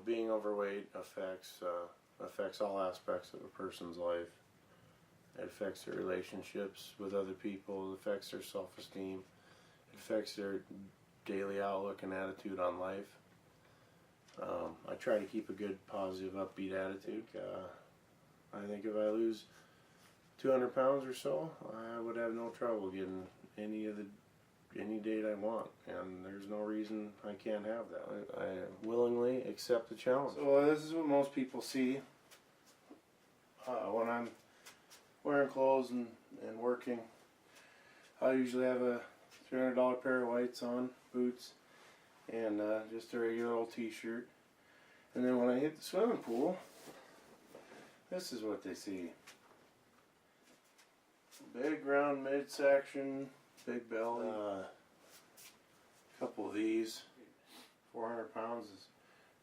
being overweight affects all aspects of a person's life. It affects their relationships with other people. It affects their self-esteem. It affects their daily outlook and attitude on life. I try to keep a good, positive, upbeat attitude. I think if I lose 200 pounds or so, I would have no trouble getting any date I want, and there's no reason I can't have that. I willingly accept the challenge. So this is what most people see when I'm wearing clothes and working. I usually have a $300 pair of whites on, boots, and just a regular old t-shirt. And then when I hit the swimming pool, this is what they see. Big round midsection, big belly, a couple of these. 400 pounds is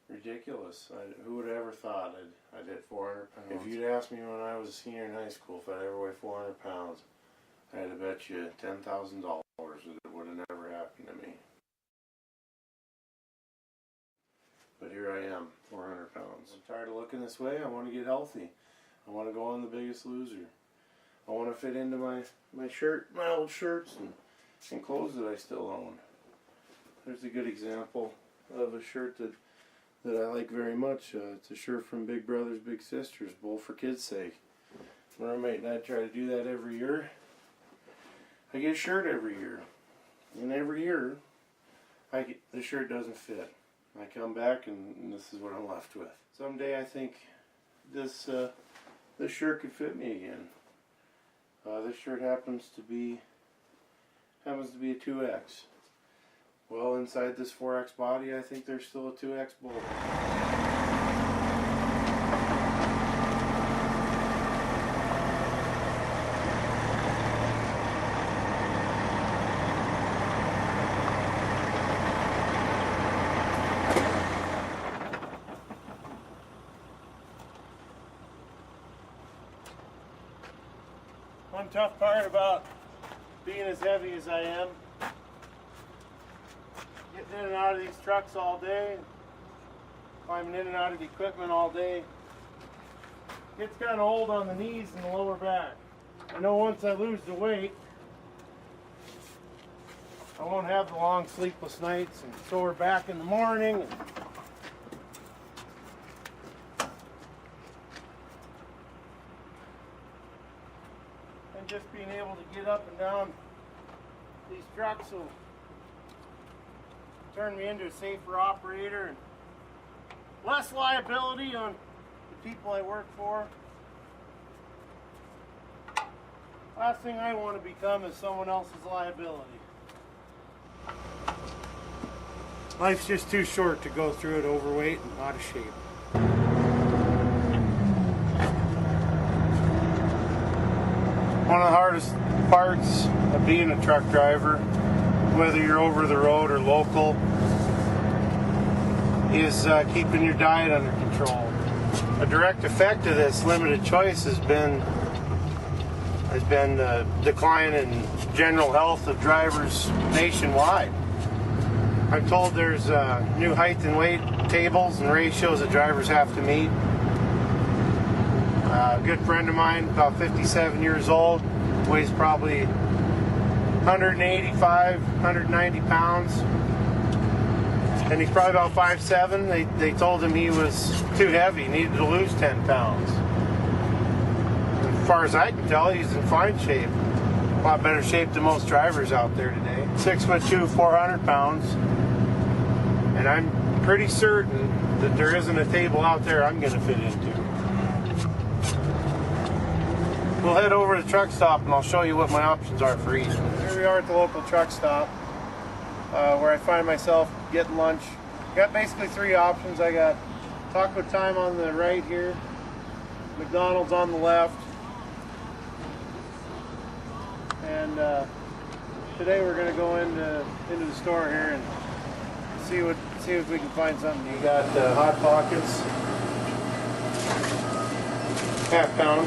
ridiculous. Who would have ever thought I'd hit 400 pounds? If you'd asked me when I was a senior in high school if I'd ever weigh 400 pounds, I'd have bet you $10,000 that it would have never happened to me. But here I am, 400 pounds. I'm tired of looking this way. I want to get healthy. I want to go on The Biggest Loser. I want to fit into my shirt, my old shirts and clothes that I still own. There's a good example of a shirt that I like very much. It's a shirt from Big Brothers Big Sisters, Bowl for Kids' Sake. My roommate and I try to do that every year. I get a shirt every year, and every year the shirt doesn't fit. I come back and this is what I'm left with. Someday I think this shirt could fit me again. This shirt happens to be a 2X. Well, inside this 4X body, I think there's still a 2X bullet. One tough part about being as heavy as I am, getting in and out of these trucks all day, climbing in and out of the equipment all day, gets kind of old on the knees and the lower back. I know once I lose the weight, I won't have the long sleepless nights and sore back in the morning. And just being able to get up and down these trucks will turn me into a safer operator and less liability on the people I work for. Last thing I want to become is someone else's liability. Life's just too short to go through it overweight and out of shape. One of the hardest parts of being a truck driver, whether you're over the road or local, is keeping your diet under control. A direct effect of this limited choice has been the decline in general health of drivers nationwide. I'm told there's new height and weight tables and ratios that drivers have to meet. A good friend of mine, about 57 years old, weighs probably 185, 190 pounds, and he's probably about 5'7". They told him he was too heavy, needed to lose 10 pounds. As far as I can tell, he's in fine shape. A lot better shape than most drivers out there today. 6'2", 400 pounds, and I'm pretty certain that there isn't a table out there I'm going to fit into. We'll head over to the truck stop and I'll show you what my options are for eating. Here we are at the local truck stop where I find myself getting lunch. Got basically three options. I got Taco Time on the right here, McDonald's on the left, and today we're going to go into the store here and see if we can find something. You got Hot Pockets, half pound.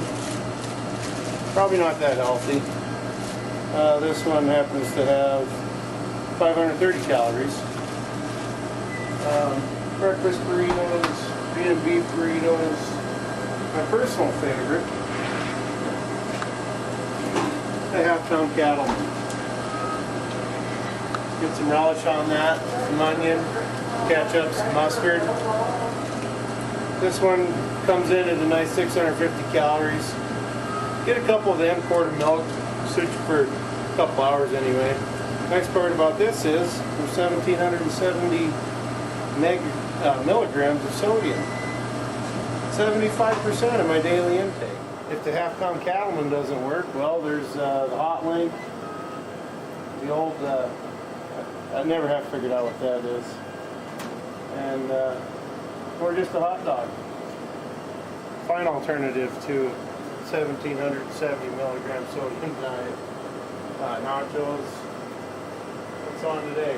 Probably not that healthy. This one happens to have 530 calories. breakfast burritos, beef beef burritos. My personal favorite, the half-pound cattleman. Get some relish on that, some onion, ketchup, some mustard. This one comes in at a nice 650 calories. Get a couple of them, quart of milk, suit you for a couple hours anyway. Nice part about this is there's 1,770 milligrams of sodium. 75% of my daily intake. If the half-pound cattleman doesn't work, well, there's the hot link, the old, I never have figured out what that is, and or just a hot dog. Fine alternative to 1,770 milligram sodium diet. Nachos. What's on today?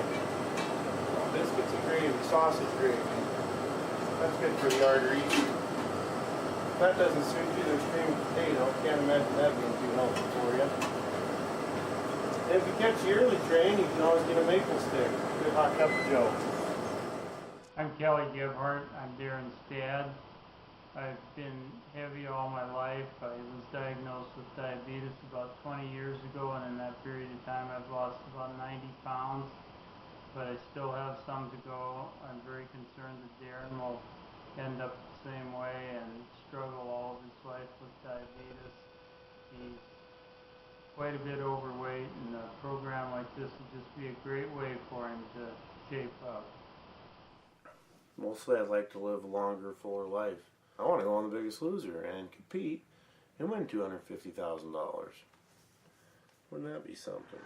Biscuits and gravy, sausage gravy. That's good for the arteries. If that doesn't suit you, there's creamed potato. Can't imagine that being too healthy for you. If you catch the early train, you can always get a maple stick. Good hot cup of joe. I'm Kelly Gebhardt. I'm Darren's dad. I've been heavy all my life. I was diagnosed with diabetes about 20 years ago, and in that period of time I've lost about 90 pounds, but I still have some to go. I'm very concerned that Darren will end up the same way and struggle all of his life with diabetes. He's quite a bit overweight, and a program like this would just be a great way for him to shape up. Mostly I'd like to live a longer, fuller life. I want to go on The Biggest Loser and compete and win $250,000. Wouldn't that be something?